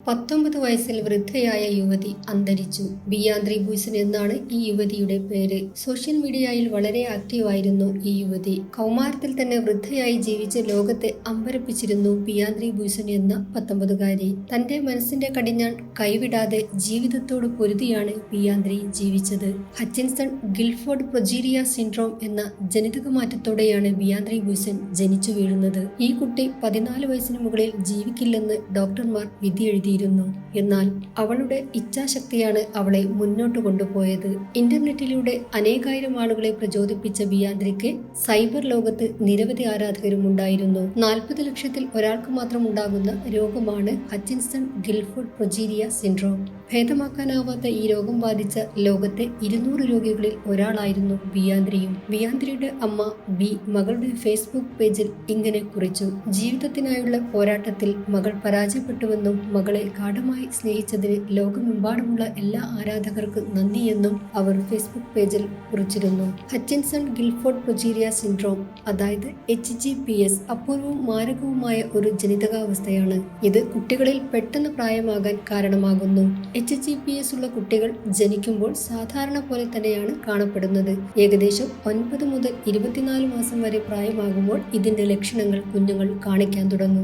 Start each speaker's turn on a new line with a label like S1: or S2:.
S1: 19 വയസ്സിൽ വൃദ്ധയായ യുവതി അന്തരിച്ചു. ബിയാന്ത്രി ബുയ്സൺ എന്നാണ് ഈ യുവതിയുടെ പേര്. സോഷ്യൽ മീഡിയയിൽ വളരെ ആക്റ്റീവായിരുന്നു ഈ യുവതി. കൗമാരത്തിൽ തന്നെ വൃദ്ധയായി ജീവിച്ച് ലോകത്തെ അമ്പരപ്പിച്ചിരുന്നു ബിയാന്ത്രി ബുയ്സൺ എന്ന 19കാരി. തന്റെ മനസ്സിന്റെ കടിഞ്ഞാൺ കൈവിടാതെ ജീവിതത്തോട് പൊരുതിയാണ് ബിയാന്ത്രി ജീവിച്ചത്. ഹച്ചിൻസൺ ഗിൽഫോർഡ് പ്രൊജീരിയ സിൻഡ്രോം എന്ന ജനിതക മാറ്റത്തോടെയാണ് ബിയാന്ത്രി ബുയ്സൺ ജനിച്ചു വീഴുന്നത്. ഈ കുട്ടി 14 വയസ്സിന് മുകളിൽ ജീവിക്കില്ലെന്ന് ഡോക്ടർമാർ വിധിയെഴുതിയിരുന്നു. എന്നാൽ അവളുടെ ഇച്ഛാശക്തിയാണ് അവളെ മുന്നോട്ട് കൊണ്ടുപോയത്. ഇന്റർനെറ്റിലൂടെ അനേകായിരം ആളുകളെ പ്രചോദിപ്പിച്ച ബിയാന്ത്രിക്ക് സൈബർ ലോകത്ത് നിരവധി ആരാധകരും ഉണ്ടായിരുന്നു. 40 ലക്ഷത്തിൽ ഒരാൾക്ക് മാത്രം ഉണ്ടാകുന്ന രോഗമാണ് ഹച്ചിൻസൺ ഗിൽഫോർഡ് പ്രൊജീരിയ സിൻഡ്രോം. ഭേദമാക്കാനാവാത്ത ഈ രോഗം ബാധിച്ച ലോകത്തെ 200 രോഗികളിൽ ഒരാളായിരുന്നു ബിയാന്ത്രിയും. ബിയാന്ത്രിയുടെ അമ്മ ബി മകളുടെ ഫേസ്ബുക്ക് പേജിൽ ഇങ്ങനെ കുറിച്ചു: ജീവിതത്തിനായുള്ള പോരാട്ടത്തിൽ മകൾ പരാജയപ്പെട്ടുവെന്നും മകളെ ഗാഢമായി സ്നേഹിച്ചതിന് ലോകമെമ്പാടുമുള്ള എല്ലാ ആരാധകർക്കും നന്ദിയെന്നും അവർ ഫേസ്ബുക്ക് പേജിൽ കുറിച്ചിരുന്നു. ഹച്ചിൻസൺ ഗിൽഫോർഡ് പ്രൊജീരിയ സിൻഡ്രോം അതായത് HGPS അപൂർവവും മാരകവുമായ ഒരു ജനിതകാവസ്ഥയാണ്. ഇത് കുട്ടികളിൽ പെട്ടെന്ന് പ്രായമാകാൻ കാരണമാകുന്നു. HGPS ഉള്ള കുട്ടികൾ ജനിക്കുമ്പോൾ സാധാരണ പോലെ തന്നെയാണ് കാണപ്പെടുന്നത്. ഏകദേശം 9 മുതൽ 24 മാസം വരെ പ്രായമാകുമ്പോൾ ഇതിന്റെ ലക്ഷണങ്ങൾ കുഞ്ഞുങ്ങൾ കാണിക്കാൻ തുടങ്ങും.